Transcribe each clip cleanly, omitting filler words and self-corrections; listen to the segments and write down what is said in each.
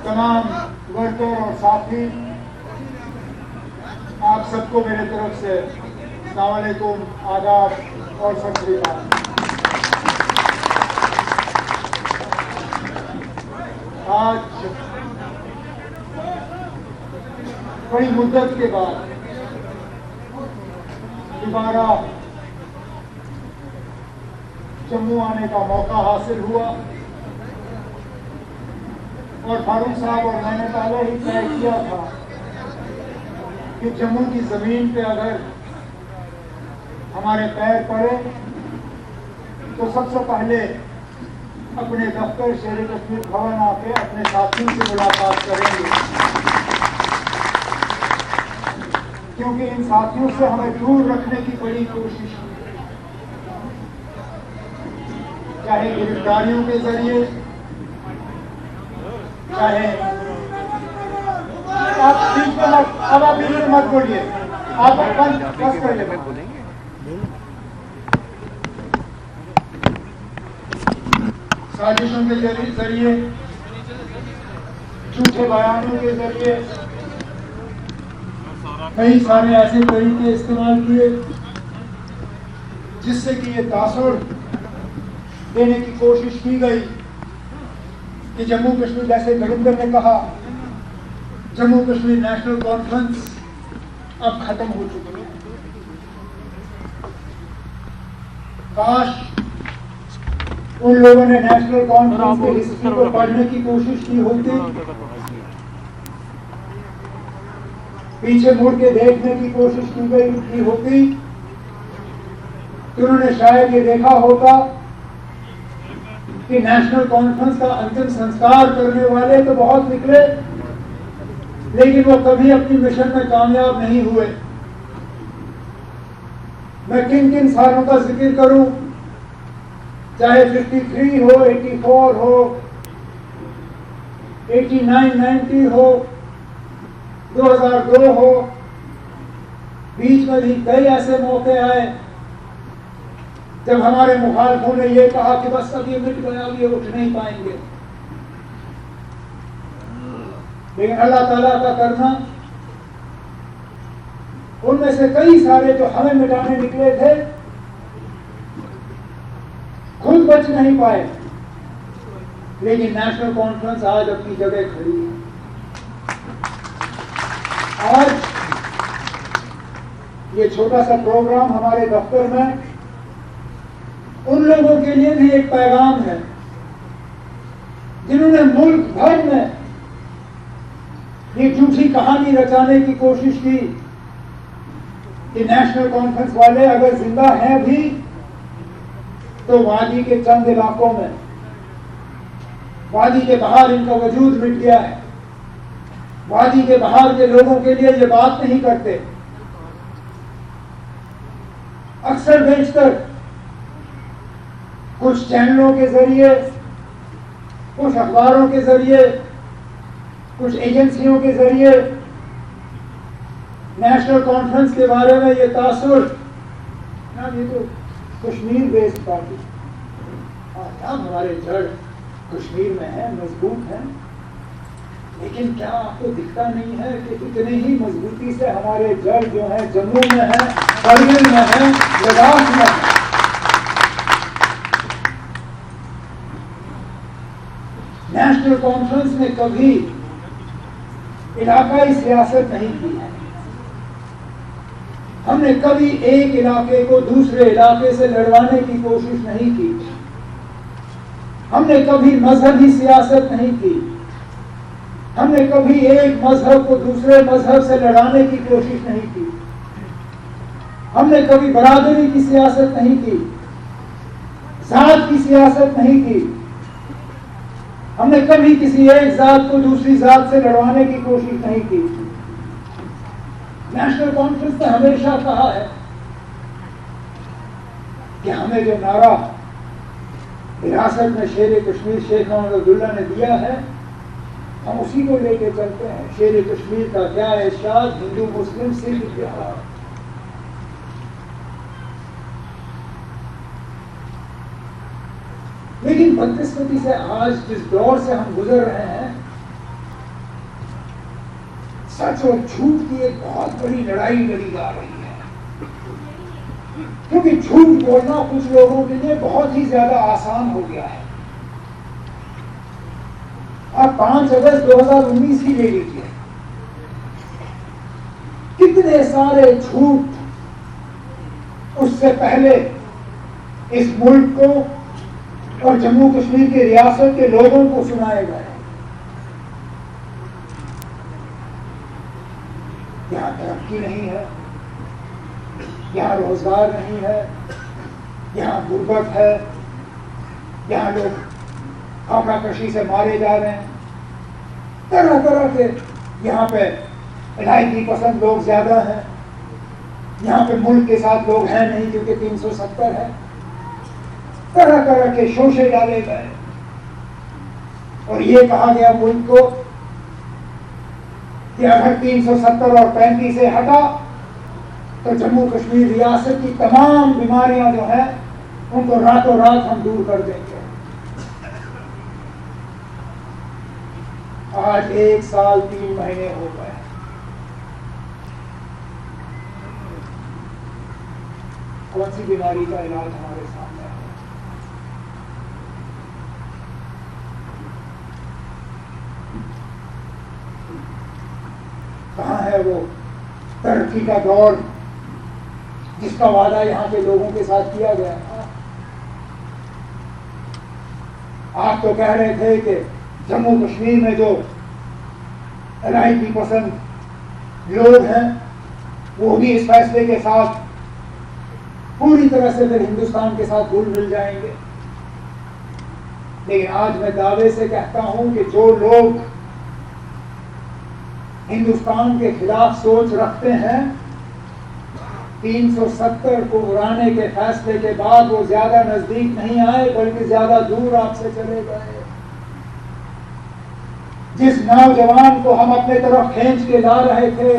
तमाम वर्कर और साथी, आप सबको मेरे तरफ से अस्सलाम वालेकुम, आदाब और सत श्री अकाल। आज बड़ी मुद्दत के बाद दोबारा जम्मू आने का मौका हासिल हुआ और फारूक साहब और मैंने पहले ही तय किया था कि जम्मू की जमीन पे अगर हमारे पैर पड़े तो सबसे पहले अपने दफ्तर शेर कश्मीर भवन आके अपने साथियों से मुलाकात करेंगे, क्योंकि इन साथियों से हमें दूर रखने की बड़ी कोशिश की, चाहे गिरफ्तारियों के जरिए, चाहे आप बीच में अब आप बीच में मत बोलिए, आप बस कर ले साजिशों के जरिए, झूठे बयानों के जरिए कई सारे ऐसे तरीके इस्तेमाल किए जिससे कि ये तासुर देने की कोशिश की गई कि जम्मू कश्मीर, जैसे नरेंद्र ने कहा, जम्मू कश्मीर नेशनल कॉन्फ्रेंस अब खत्म हो चुकी है। काश उन लोगों ने नेशनल कॉन्फ्रेंस की हिस्ट्री को पढ़ने की कोशिश की होती, पीछे मुड़ के देखने की कोशिश की होती, तो उन्होंने शायद ये देखा होगा कि नेशनल कॉन्फ्रेंस का अंतिम संस्कार करने वाले तो बहुत निकले, लेकिन वो कभी अपनी मिशन में कामयाब नहीं हुए। मैं किन किन सालों का जिक्र करूं, चाहे 53 हो, 84 हो, 89, 90 हो, 2002 हो, बीच में भी कई ऐसे मौके आए जब हमारे मुखालफों ने यह कहा कि बस अब ये मिट गया, अब ये उठ नहीं पाएंगे। लेकिन अल्लाह ताला का करना, उनमें से कई सारे जो हमें मिटाने निकले थे खुद बच नहीं पाए, लेकिन नेशनल कॉन्फ्रेंस आज अपनी जगह खड़ी है। आज ये छोटा सा प्रोग्राम हमारे दफ्तर में उन लोगों के लिए भी एक पैगाम है जिन्होंने मुल्क भर में ये झूठी कहानी रचाने की कोशिश की कि नेशनल कॉन्फ्रेंस वाले अगर जिंदा हैं भी तो वादी के चंद इलाकों में, वादी के बाहर इनका वजूद मिट गया है, वादी के बाहर के लोगों के लिए ये बात नहीं करते। अक्सर बेशतर कुछ चैनलों के जरिए, कुछ अखबारों के जरिए, कुछ एजेंसियों के जरिए नेशनल कॉन्फ्रेंस के बारे में ये तासुर, ये तो कश्मीर बेस्ड पार्टी, हमारे जड़ कश्मीर में है, मजबूत है, लेकिन क्या आपको दिखता नहीं है कि इतनी ही मजबूती से हमारे जड़ जो है जम्मू में है, करगिल में है, लद्दाख में है। नेशनल कॉन्फ्रेंस ने कभी इलाकाई सियासत नहीं की है। हमने कभी एक इलाके को दूसरे इलाके से लड़वाने की कोशिश नहीं की। हमने कभी मजहबी सियासत नहीं की। हमने कभी एक मजहब को दूसरे मजहब से लड़ाने की कोशिश नहीं की। हमने कभी बरादरी की सियासत नहीं की, जात की सियासत नहीं की। हमने कभी किसी एक जात को दूसरी जात से लड़वाने की कोशिश नहीं की। नेशनल कॉन्फ्रेंस ने हमेशा कहा है कि हमें जो नारा विरासत में शेर कश्मीर शेख मोहम्मद अब्दुल्ला ने दिया है, हम उसी को लेके चलते हैं। शेर कश्मीर का क्या इरशाद, हिंदू मुस्लिम सिख इत्तेहाद। लेकिन बदकिस्मती से आज जिस दौर से हम गुजर रहे हैं, सच और झूठ की एक बहुत बड़ी लड़ाई लड़ी जा रही है, क्योंकि झूठ बोलना कुछ लोगों के लिए बहुत ही ज्यादा आसान हो गया है। आप 5 अगस्त 2019 ही ले लीजिए, कितने सारे झूठ उससे पहले इस मुल्क को और जम्मू कश्मीर की रियासत के लोगों को सुनाए गए। यहां तरक्की नहीं है, यहां रोजगार नहीं है, यहां गुर्बत है, यहां लोग आकाकशी से मारे जा रहे हैं, तरह तरह के यहां पे इलायची पसंद लोग ज्यादा हैं, यहां पे मुल्क के साथ लोग हैं नहीं क्योंकि 370 है, तरह तरह के शोषे डाले गए और ये कहा गया मुल्क को कि अगर 370 और 35 से हटा तो जम्मू कश्मीर रियासत की तमाम बीमारियां जो हैं उनको रातों रात हम दूर कर देंगे। आज 1 साल 3 महीने हो गए, कौन सी बीमारी का इलाज हमारे सामने है? कहां है वो तरक्की का दौर जिसका वादा यहां के लोगों के साथ किया गया था? आप तो कह रहे थे कि जम्मू कश्मीर में जो इलायची पसंद लोग हैं वो भी इस फैसले के साथ पूरी तरह से फिर हिंदुस्तान के साथ घुल मिल जाएंगे। लेकिन आज मैं दावे से कहता हूं कि जो लोग हिंदुस्तान के खिलाफ सोच रखते हैं, 370 को उड़ाने के फैसले के बाद वो ज्यादा नजदीक नहीं आए बल्कि ज्यादा दूर आपसे चले गए। जिस नौजवान को हम अपने तरफ खींच के ला रहे थे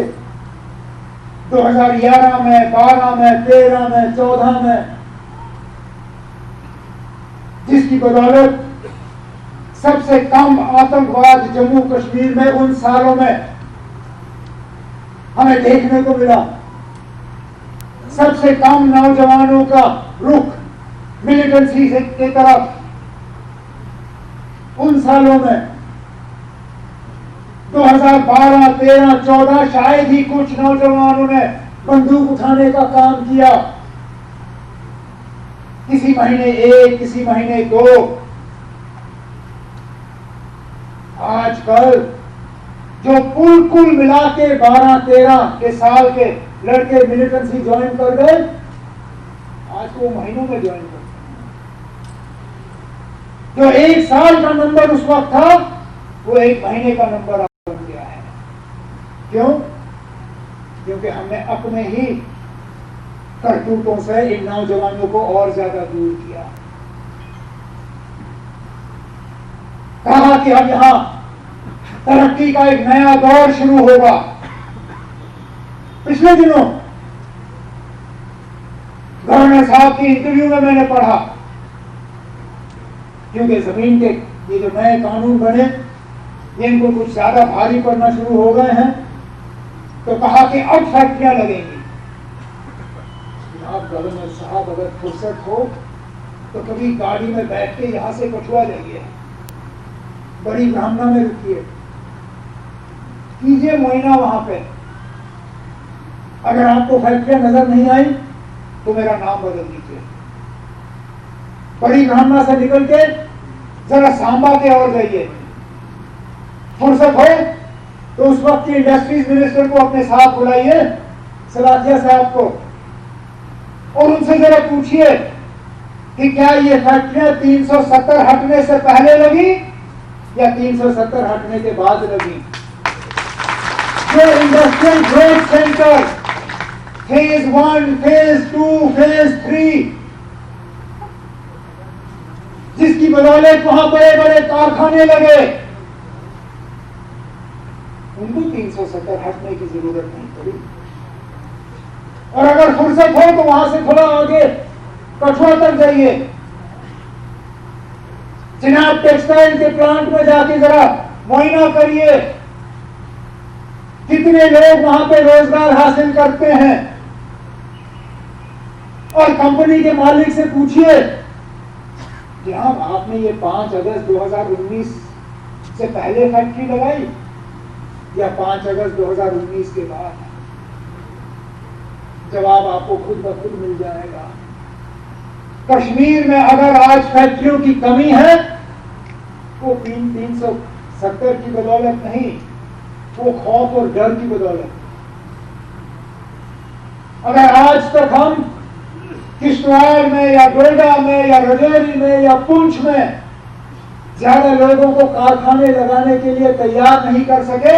2011 में, 12 में, 13 में, 14 में, जिसकी बदौलत सबसे कम आतंकवाद जम्मू कश्मीर में उन सालों में हमें देखने को मिला, सबसे कम नौजवानों का रुख मिलिटेंसी की तरफ उन सालों में 2012, 13, 14 शायद ही कुछ नौजवानों ने बंदूक उठाने का काम किया। किसी महीने 1, किसी महीने 2। आजकल जो कुल मिला के 12-13 के साल के लड़के मिलिटेंसी ज्वाइन कर गए, आज वो महीनों में ज्वाइन करते हैं। जो 1 साल का नंबर उस वक्त था वो 1 महीने का नंबर बन गया है। क्यों? क्योंकि हमने अपने ही करतूतों से इन नौजवानों को और ज्यादा दूर किया। कहा कि अब यहां तरक्की का एक नया दौर शुरू होगा। पिछले दिनों गवर्नर साहब की इंटरव्यू में मैंने पढ़ा, क्योंकि जमीन के ये जो नए कानून बने ये इनको कुछ ज्यादा भारी पड़ना शुरू हो गए हैं, तो कहा कि अब फैक्ट्रियां लगेंगी। जनाब गवर्नर साहब, अगर फुर्सत हो तो कभी गाड़ी में बैठ के यहां से कठुआ जाइए, बड़ी ब्राह्मणा में रुकिए, कीजिए मुआयना वहां पे। अगर आपको फैक्ट्रियां नजर नहीं आई तो मेरा नाम बदल दीजिए। बड़ी ब्राह्मणा से निकल के जरा सांबा के और जाइए। फुर्सत हो तो उस वक्त के इंडस्ट्रीज मिनिस्टर को अपने साथ बुलाइए, सलाथिया साहब को, और उनसे जरा पूछिए कि क्या ये फैक्ट्रियां 370 हटने से पहले लगी या 370 हटने के बाद लगी। जो industrial growth centre phase 1, phase 2, phase 3, जिसकी बदौलत वहां बड़े बड़े कारखाने लगे, उनको 370 हटने की जरूरत नहीं पड़ी। और अगर फुर्सत हो तो वहां से थोड़ा आगे कठुआ तक जाइए, चिनाब टेक्सटाइल के प्लांट में जाके जरा मुआयना करिए कितने लोग वहां पे रोजगार हासिल करते हैं। और कंपनी के मालिक से पूछिए कि हाँ आपने ये 5 अगस्त 2019 से पहले फैक्ट्री लगाई या 5 अगस्त 2019 के बाद, जवाब आपको खुद ब खुद मिल जाएगा। कश्मीर में अगर आज फैक्ट्रियों की कमी है, वो 370 की बदौलत नहीं, वो खौफ और डर की बदौलत। अगर आज तक हम किश्तवाड़ में या डोडा में या राजौरी में या पुंछ में ज्यादा लोगों को कारखाने लगाने के लिए तैयार नहीं कर सके,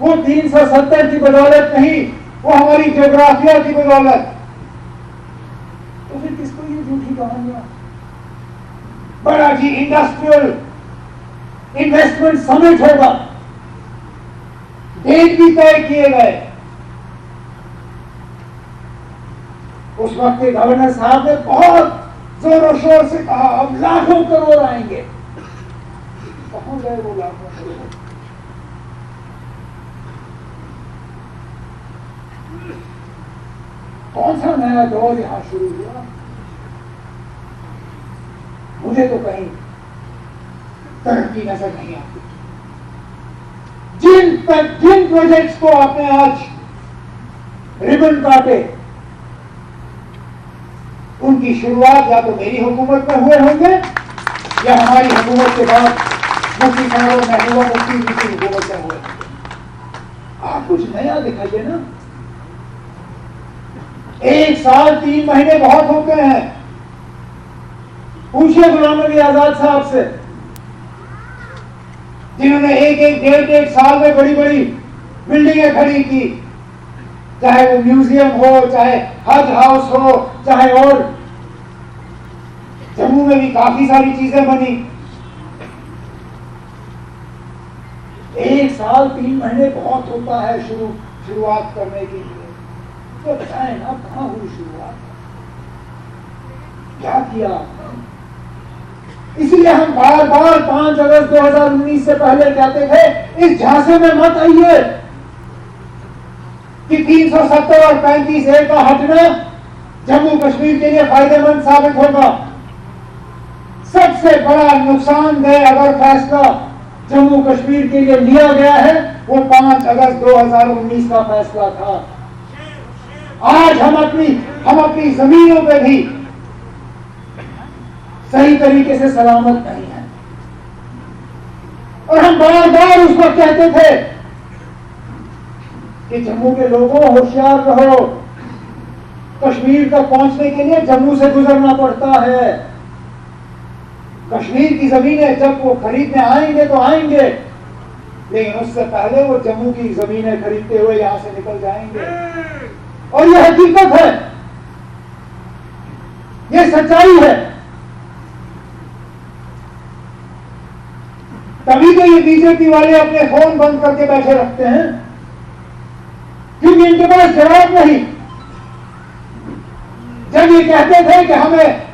वो 370 की बदौलत नहीं, वो हमारी ज्योग्राफिया की बदौलत। तो फिर किसको ये झूठी कहानियां? बड़ा जी इंडस्ट्रियल इन्वेस्टमेंट समिट होगा, डेट भी तय किए गए। उस वक्त के गवर्नर साहब ने बहुत जोरों शोर से कहा अब लाखों करोड़ आएंगे। कहां गए वो लाखों करोड़? कौन सा नया दौर यहां शुरू हुआ? मुझे तो कहीं तरक्की नजर नहीं आती। जिन प्रोजेक्ट्स को आपने आज रिबन काटे, उनकी शुरुआत या तो मेरी हुकूमत में हुए होंगे या हमारी हुकूमत के बाद मुफ्ती साहब और महबूबा मुफ्ती की हुकूमत में हुए। आप कुछ नया दिखाइए ना। 1 साल 3 महीने बहुत होते हैं। पूछिए गुलाम नबी आजाद साहब से, जिन्होंने एक डेढ़ साल में बड़ी बड़ी बिल्डिंगें खड़ी की, चाहे वो म्यूजियम हो, चाहे हज हाउस हो, चाहे और जम्मू में भी काफी सारी चीजें बनी। 1 साल 3 महीने बहुत होता है शुरुआत करने के लिए। तो बताएं ना, कहां हुई शुरुआत, क्या किया आपने? इसलिए हम बार बार 5 अगस्त 2019 से पहले कहते थे इस झांसे में मत आइए कि 370 और 35A का हटना जम्मू कश्मीर के लिए फायदेमंद साबित होगा। सबसे बड़ा नुकसानदेह अगर फैसला जम्मू कश्मीर के लिए लिया गया है, वो 5 अगस्त 2019 का फैसला था। आज हम अपनी जमीनों पे भी सही तरीके से सलामत नहीं है। और हम बार बार उस वक्त कहते थे कि जम्मू के लोगों होशियार रहो, कश्मीर तक पहुंचने के लिए जम्मू से गुजरना पड़ता है। कश्मीर की जमीनें जब वो खरीदने आएंगे तो आएंगे, लेकिन उससे पहले वो जम्मू की जमीनें खरीदते हुए यहां से निकल जाएंगे। और ये हकीकत है, ये सच्चाई है। तभी तो ये बीजेपी वाले अपने फोन बंद करके बैठे रखते हैं, क्योंकि इनके पास जवाब नहीं। जब ये कहते थे कि हमें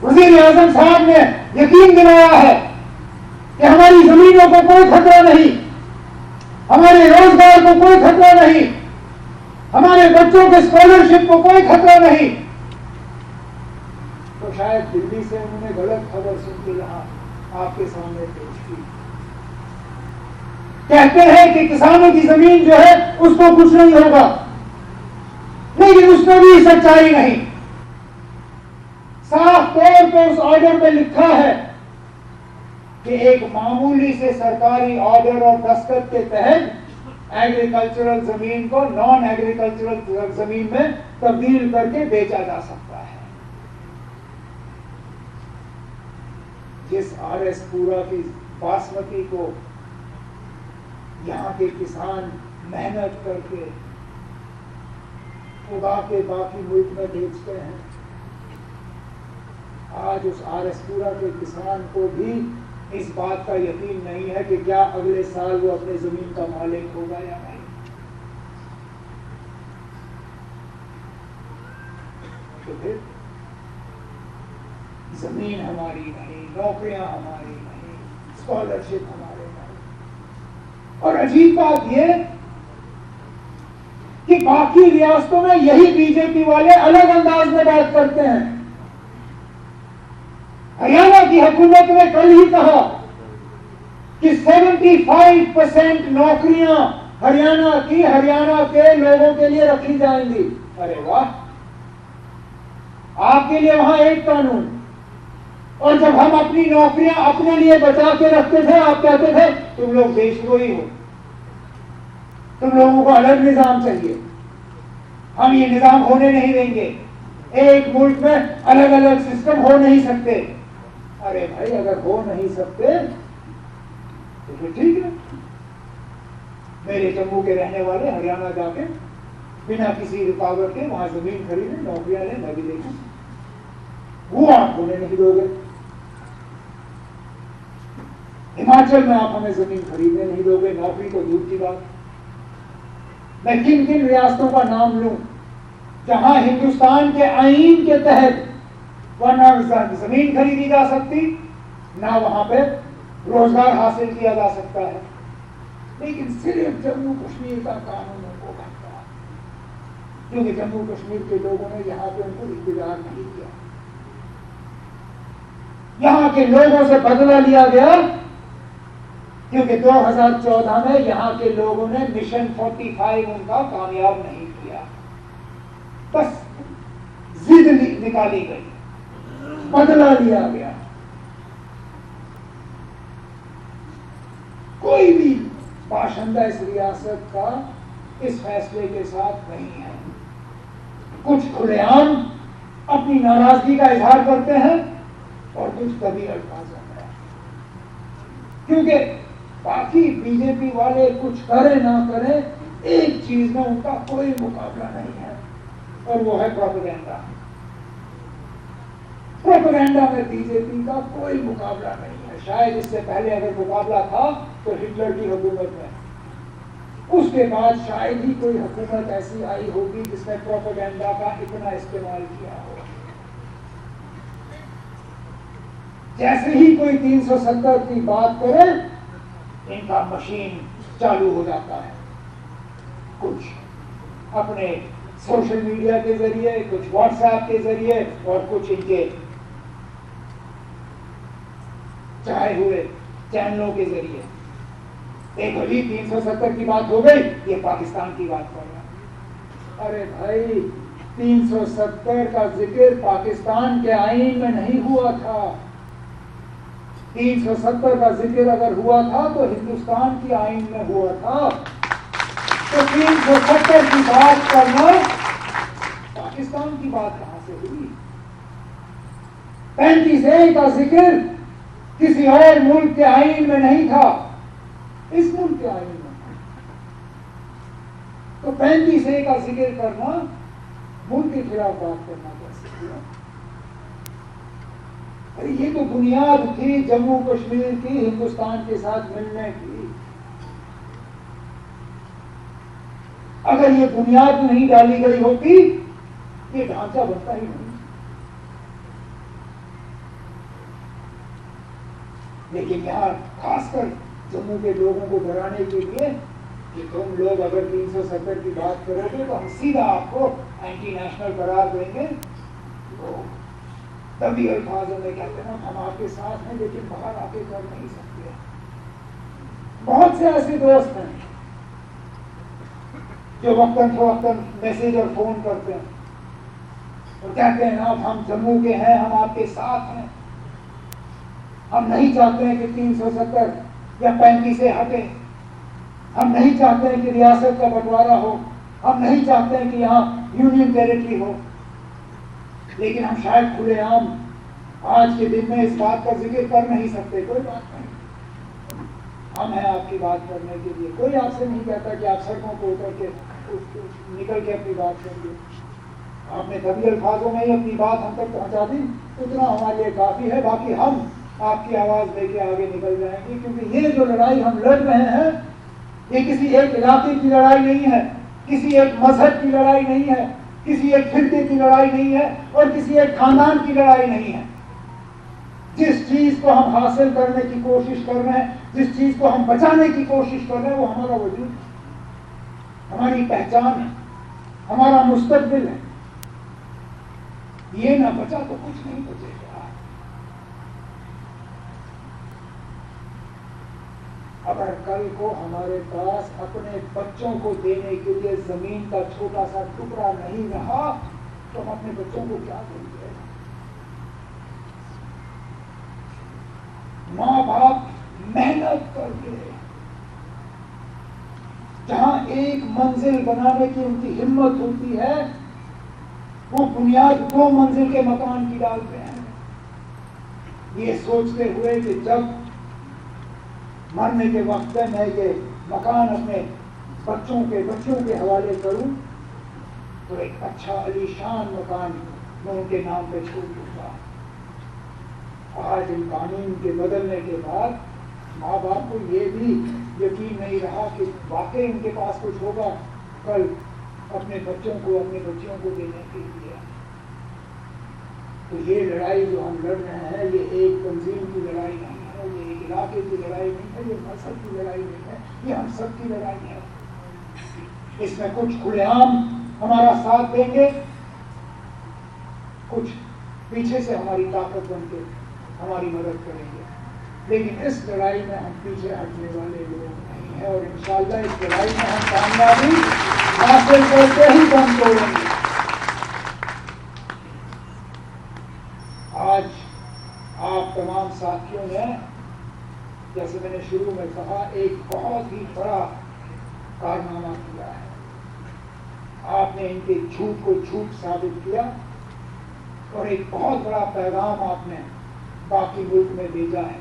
वजीर आजम साहब ने यकीन दिलाया है कि हमारी जमीनों को कोई खतरा नहीं, हमारे रोजगार को कोई खतरा नहीं, हमारे बच्चों के स्कॉलरशिप को कोई खतरा नहीं, तो शायद दिल्ली से उन्होंने गलत खबर सुन के यहां आपके सामने पेश की। कहते हैं कि किसानों की जमीन जो है उसको कुछ नहीं होगा, लेकिन उसमें भी सच्चाई नहीं। साफ तौर पर उस ऑर्डर में लिखा है कि एक मामूली से सरकारी ऑर्डर और दस्तखत के तहत एग्रीकल्चरल जमीन को नॉन एग्रीकल्चरल जमीन में तब्दील करके बेचा जा सकता है। जिस RS पूरा की बासमती को यहाँ के किसान मेहनत करके उगा के बाकी मुल्क में बेचते हैं, आज उस RS पूरा के किसान को भी इस बात का यकीन नहीं है कि क्या अगले साल वो अपने जमीन का मालिक होगा या नहीं। तो फिर जमीन हमारी नहीं, नौकरियां हमारी नहीं, स्कॉलरशिप हमारे नहीं। और अजीब बात ये कि बाकी रियासतों में यही बीजेपी वाले अलग अंदाज में बात करते हैं। हरियाणा की हुकूमत ने कल ही कहा कि 75% नौकरियां हरियाणा के लोगों के लिए रखी जाएंगी। अरे वाह, आपके लिए वहां एक कानून, और जब हम अपनी नौकरियां अपने लिए बचा के रखते थे, आप कहते थे तुम लोग देशद्रोही हो, तुम लोगों को अलग निजाम चाहिए, हम ये निजाम होने नहीं देंगे, एक मुल्क में अलग अलग सिस्टम हो नहीं सकते। अरे भाई, अगर हो नहीं सकते तो फिर ठीक है, मेरे जम्मू के रहने वाले हरियाणा जाके बिना किसी रुकावट के वहां जमीन खरीदे, नौकरियां लें, मैं भी देखूं, वो आप होने नहीं दोगे। हिमाचल में आप हमें जमीन खरीदने नहीं दोगे, नौकरी तो दूर की बात। मैं किन किन रियासतों का नाम लूं जहां हिंदुस्तान के आईन के तहत वहां जमीन खरीदी जा सकती, ना वहां पे रोजगार हासिल किया जा सकता है, लेकिन सिर्फ जम्मू कश्मीर का कानून उनको बनता है, क्योंकि जम्मू कश्मीर के लोगों ने यहाँ पे उनको इख्तियार नहीं दिया। यहाँ के लोगों से बदला लिया गया, क्योंकि 2014 में यहाँ के लोगों ने मिशन 45 उनका कामयाब नहीं किया, बस जिद निकाली गई, बदला लिया गया। कोई भी बाशिंदा इस रियासत का इस फैसले के साथ नहीं है। कुछ खुलेआम अपनी नाराजगी का इजहार करते हैं और कुछ कभी अल्फाजों में, क्योंकि बाकी बीजेपी वाले कुछ करें ना करें, एक चीज में उनका कोई मुकाबला नहीं है, और वो है प्रोपेगेंडा। प्रोपेगेंडा में बीजेपी का कोई मुकाबला नहीं है। शायद इससे पहले अगर मुकाबला था तो हिटलर की हुकूमत में, उसके बाद शायद ही कोई हुकूमत ऐसी आई होगी जिसने प्रोपेगेंडा का इतना इस्तेमाल किया हो। जैसे ही कोई 370 की बात करे, इनका मशीन चालू हो जाता है, कुछ अपने सोशल मीडिया के जरिए, कुछ व्हाट्सएप के जरिए, और कुछ इनके चाहे हुए चैनलों के जरिए। देखो जी, 370 की बात हो गई, ये पाकिस्तान की बात कर रहा है। अरे भाई, 370 का जिक्र पाकिस्तान के आईन में नहीं हुआ था। 370 का जिक्र अगर हुआ था तो हिंदुस्तान की आईन में हुआ था। तो 370 की बात करना पाकिस्तान की बात कहां से हुई? 35A का जिक्र किसी और मुल्क के आईन में नहीं था, इस मुल्क के आईन में। तो 35A का जिक्र करना मुल्क के खिलाफ बात करना कैसे हुआ? अरे ये तो बुनियाद थी जम्मू कश्मीर की हिंदुस्तान के साथ मिलने की। अगर ये बुनियाद नहीं डाली गई होती, ये ढांचा बनता ही नहीं। लेकिन यहाँ खासकर जम्मू के लोगों को डराने के लिए कि तुम लोग अगर 370 की बात करोगे तो हम सीधा आपको एंटी नेशनल करार देंगे, तो तभी अल्फाजों में कहते हैं हम आपके साथ हैं लेकिन बाहर आके कर नहीं सकते। बहुत से ऐसे दोस्त हैं जो वक्तन फवक्तन मैसेज और फोन करते हैं और कहते हैं अब हम जम्मू के हैं, हम आपके साथ हैं, हम नहीं चाहते हैं कि 370 या 35A हटे, हम नहीं चाहते हैं कि रियासत का बंटवारा हो, हम नहीं चाहते हैं कि यहाँ यूनियन टेरिटरी हो। लेकिन हम शायद खुलेआम आज के दिन में इस बात का जिक्र कर नहीं सकते। कोई बात नहीं, हम हैं आपकी बात करने के लिए। कोई आपसे नहीं कहता कि आप सड़कों को उतर के निकल के अपनी बात करिए। आपने कभी अल्फाजों में ही अपनी बात हम तक पहुंचा दी, उतना हमारे लिए काफी है। बाकी हम आपकी आवाज लेके आगे निकल जाएंगे, क्योंकि ये जो लड़ाई हम लड़ रहे हैं, ये किसी एक इलाके की लड़ाई नहीं है, किसी एक मजहब की लड़ाई नहीं है, किसी एक फिरके की लड़ाई नहीं है, और किसी एक खानदान की लड़ाई नहीं है। जिस चीज को हम हासिल करने की कोशिश कर रहे हैं, जिस चीज को हम बचाने की कोशिश कर रहे हैं, वो हमारा वजूद, हमारी पहचान है, हमारा मुस्तकबिल है। ये ना बचा तो कुछ नहीं बचेगा। अगर कल को हमारे पास अपने बच्चों को देने के लिए जमीन का छोटा सा टुकड़ा नहीं रहा तो हम अपने बच्चों को क्या देंगे? माँ बाप मेहनत करके जहां एक मंजिल बनाने की उनकी हिम्मत होती है, वो बुनियाद 2 मंजिल के मकान की डालते हैं, ये सोचते हुए कि जब मरने के वक्त मैं ये मकान अपने बच्चों के हवाले करूं तो एक अच्छा अलीशान मकान मैं उनके नाम पे छोड़ दूंगा। आज इन कानून के बदलने के बाद माँ बाप को ये भी यकीन नहीं रहा कि वाकई इनके पास कुछ होगा कल अपने बच्चों को, अपने बच्चियों को देने के लिए। तो ये लड़ाई जो हम लड़ रहे हैं, ये एक तंजीम की लड़ाई नहीं है, ये एक इलाके की लड़ाई नहीं है, ये मजहब की लड़ाई नहीं है, ये हम सब की लड़ाई है। इसमें कुछ खुलेआम हमारा साथ देंगे, कुछ पीछे से हमारी ताकत बनके हमारी मदद करेंगे, लेकिन इस लड़ाई में हम पीछे हटने वाले लोग नहीं हैं और इंशाअल्लाह इस लड़ाई में हम कामयाबी हासिल करके ही दम तोड़ेंगे। आज आप तमाम साथियों ने, जैसे मैंने शुरू में कहा, एक बहुत ही बड़ा कारनामा किया है। आपने इनके झूठ को झूठ साबित किया और एक बहुत बड़ा पैगाम आपने बाकी मुल्क में भेजा है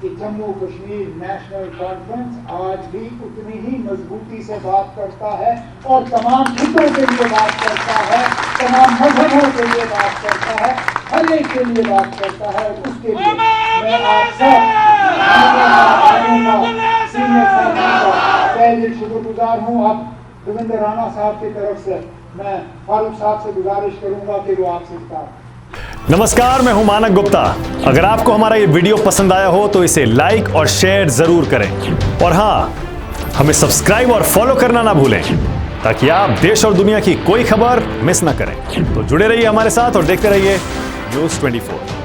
कि जम्मू कश्मीर नेशनल कॉन्फ्रेंस आज भी उतनी ही मजबूती से बात करता है और तमाम हितों के लिए बात करता है, तमाम मजहबों के लिए बात करता है, हर एक के लिए बात करता है। उसके लिए मैं आप सब तहे दिल शुक्रगुजार हूँ। अब रविंद्र राणा साहब की तरफ से मैं फारूक साहब से गुजारिश करूंगा कि वो आपसे बता। नमस्कार, मैं हूं मानक गुप्ता। अगर आपको हमारा ये वीडियो पसंद आया हो तो इसे लाइक और शेयर जरूर करें और हाँ, हमें सब्सक्राइब और फॉलो करना ना भूलें ताकि आप देश और दुनिया की कोई खबर मिस ना करें। तो जुड़े रहिए हमारे साथ और देखते रहिए न्यूज़ 24।